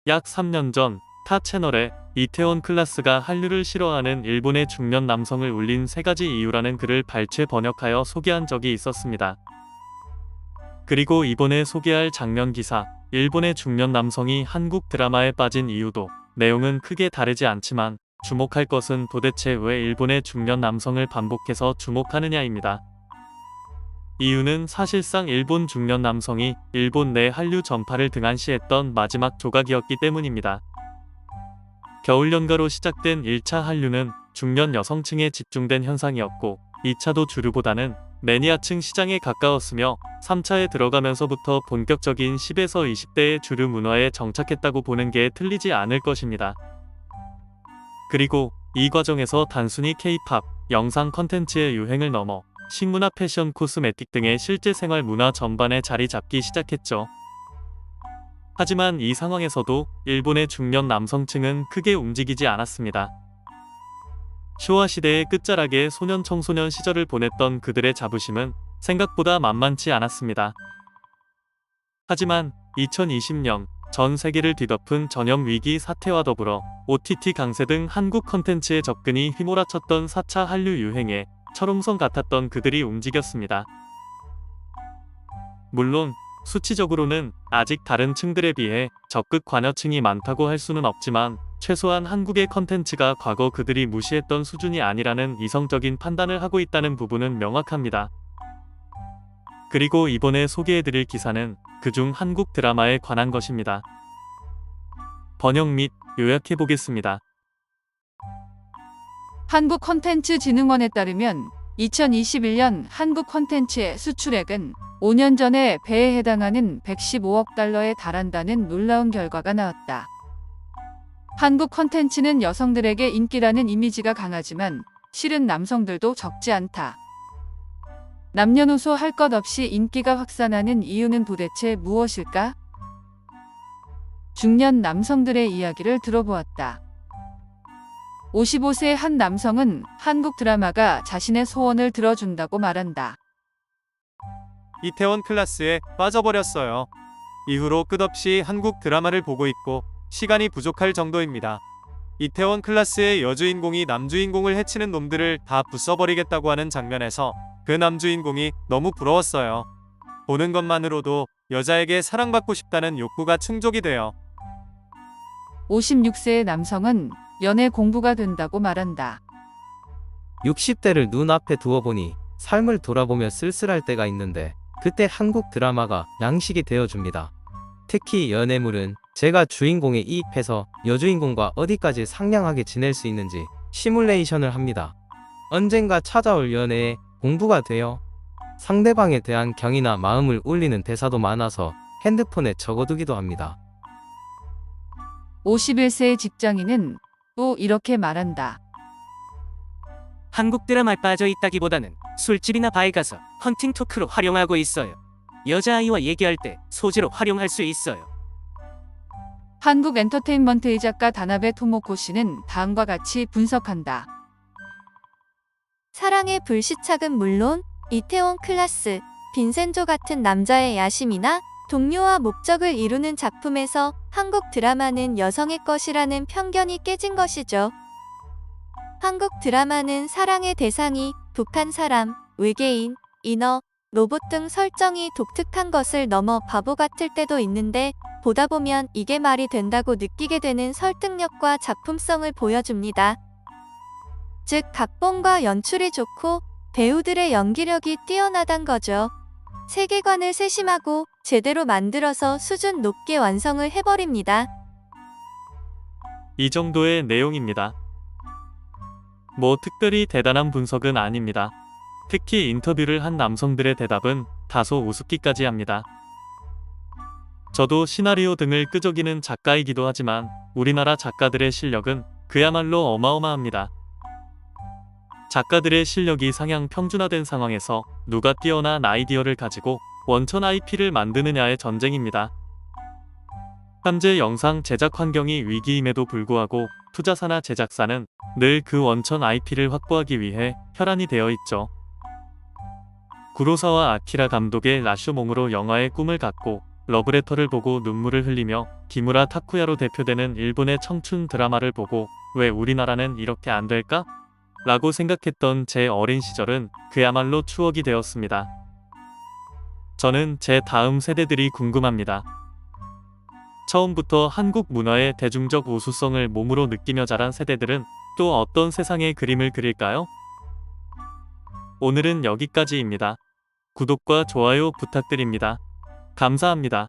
약 3년 전 타 채널에 이태원 클라스가 한류를 싫어하는 일본의 중년 남성을 울린 3가지 이유라는 글을 발췌 번역하여 소개한 적이 있었습니다. 그리고 이번에 소개할 장면 기사, 일본의 중년 남성이 한국 드라마에 빠진 이유도 내용은 크게 다르지 않지만 주목할 것은 도대체 왜 일본의 중년 남성을 반복해서 주목하느냐입니다. 이유는 사실상 일본 중년 남성이 일본 내 한류 전파를 등한시했던 마지막 조각이었기 때문입니다. 겨울 연가로 시작된 1차 한류는 중년 여성층에 집중된 현상이었고 2차도 주류보다는 매니아층 시장에 가까웠으며 3차에 들어가면서부터 본격적인 10에서 20대의 주류 문화에 정착했다고 보는 게 틀리지 않을 것입니다. 그리고 이 과정에서 단순히 K-팝, 영상 컨텐츠의 유행을 넘어 식문화, 패션, 코스메틱 등의 실제 생활 문화 전반에 자리 잡기 시작했죠. 하지만 이 상황에서도 일본의 중년 남성층은 크게 움직이지 않았습니다. 쇼와 시대의 끝자락에 소년 청소년 시절을 보냈던 그들의 자부심은 생각보다 만만치 않았습니다. 하지만 2020년 전 세계를 뒤덮은 전염 위기 사태와 더불어 OTT 강세 등 한국 컨텐츠의 접근이 휘몰아쳤던 4차 한류 유행에 철옹성 같았던 그들이 움직였습니다. 물론 수치적으로는 아직 다른 층들에 비해 적극 관여층이 많다고 할 수는 없지만 최소한 한국의 컨텐츠가 과거 그들이 무시했던 수준이 아니라는 이성적인 판단을 하고 있다는 부분은 명확합니다. 그리고 이번에 소개해드릴 기사는 그중 한국 드라마에 관한 것입니다. 번역 및 요약해보겠습니다. 한국콘텐츠진흥원에 따르면 2021년 한국 콘텐츠의 수출액은 5년 전의 배에 해당하는 115억 달러에 달한다는 놀라운 결과가 나왔다. 한국 콘텐츠는 여성들에게 인기라는 이미지가 강하지만 실은 남성들도 적지 않다. 남녀노소 할 것 없이 인기가 확산하는 이유는 도대체 무엇일까? 중년 남성들의 이야기를 들어보았다. 55세 한 남성은 한국 드라마가 자신의 소원을 들어준다고 말한다. 이태원 클라스에 빠져버렸어요. 이후로 끝없이 한국 드라마를 보고 있고 시간이 부족할 정도입니다. 이태원 클라스의 여주인공이 남주인공을 해치는 놈들을 다 부숴버리겠다고 하는 장면에서 그 남주인공이 너무 부러웠어요. 보는 것만으로도 여자에게 사랑받고 싶다는 욕구가 충족이 돼요. 56세의 남성은 연애 공부가 된다고 말한다. 60대를 눈앞에 두어보니 삶을 돌아보며 쓸쓸할 때가 있는데 그때 한국 드라마가 양식이 되어줍니다. 특히 연애물은 제가 주인공에 이입해서 여주인공과 어디까지 상냥하게 지낼 수 있는지 시뮬레이션을 합니다. 언젠가 찾아올 연애에 공부가 돼요. 상대방에 대한 경의나 마음을 울리는 대사도 많아서 핸드폰에 적어두기도 합니다. 51세의 직장인은 또 이렇게 말한다. 한국 드라마에 빠져 있다기보다는 술집이나 바에 가서 헌팅 토크로 활용하고 있어요. 여자아이와 얘기할 때 소재로 활용할 수 있어요. 한국 엔터테인먼트의 작가 다나베 토모코 씨는 다음과 같이 분석한다. 사랑의 불시착은 물론 이태원 클라스, 빈센조 같은 남자의 야심이나 동료와 목적을 이루는 작품에서 한국 드라마는 여성의 것이라는 편견이 깨진 것이죠. 한국 드라마는 사랑의 대상이 북한 사람, 외계인, 인어, 로봇 등 설정이 독특한 것을 넘어 바보 같을 때도 있는데 보다 보면 이게 말이 된다고 느끼게 되는 설득력과 작품성을 보여줍니다. 즉 각본과 연출이 좋고 배우들의 연기력이 뛰어나단 거죠. 세계관을 세심하고 제대로 만들어서 수준 높게 완성을 해버립니다. 이 정도의 내용입니다. 뭐 특별히 대단한 분석은 아닙니다. 특히 인터뷰를 한 남성들의 대답은 다소 우습기까지 합니다. 저도 시나리오 등을 끄적이는 작가이기도 하지만 우리나라 작가들의 실력은 그야말로 어마어마합니다. 작가들의 실력이 상향 평준화된 상황에서 누가 뛰어난 아이디어를 가지고 원천 IP를 만드느냐의 전쟁입니다. 현재 영상 제작 환경이 위기임에도 불구하고 투자사나 제작사는 늘 그 원천 IP를 확보하기 위해 혈안이 되어 있죠. 구로사와 아키라 감독의 라쇼몽으로 영화의 꿈을 갖고 러브레터를 보고 눈물을 흘리며 기무라 타쿠야로 대표되는 일본의 청춘 드라마를 보고 왜 우리나라는 이렇게 안 될까? 라고 생각했던 제 어린 시절은 그야말로 추억이 되었습니다. 저는 제 다음 세대들이 궁금합니다. 처음부터 한국 문화의 대중적 우수성을 몸으로 느끼며 자란 세대들은 또 어떤 세상의 그림을 그릴까요? 오늘은 여기까지입니다. 구독과 좋아요 부탁드립니다. 감사합니다.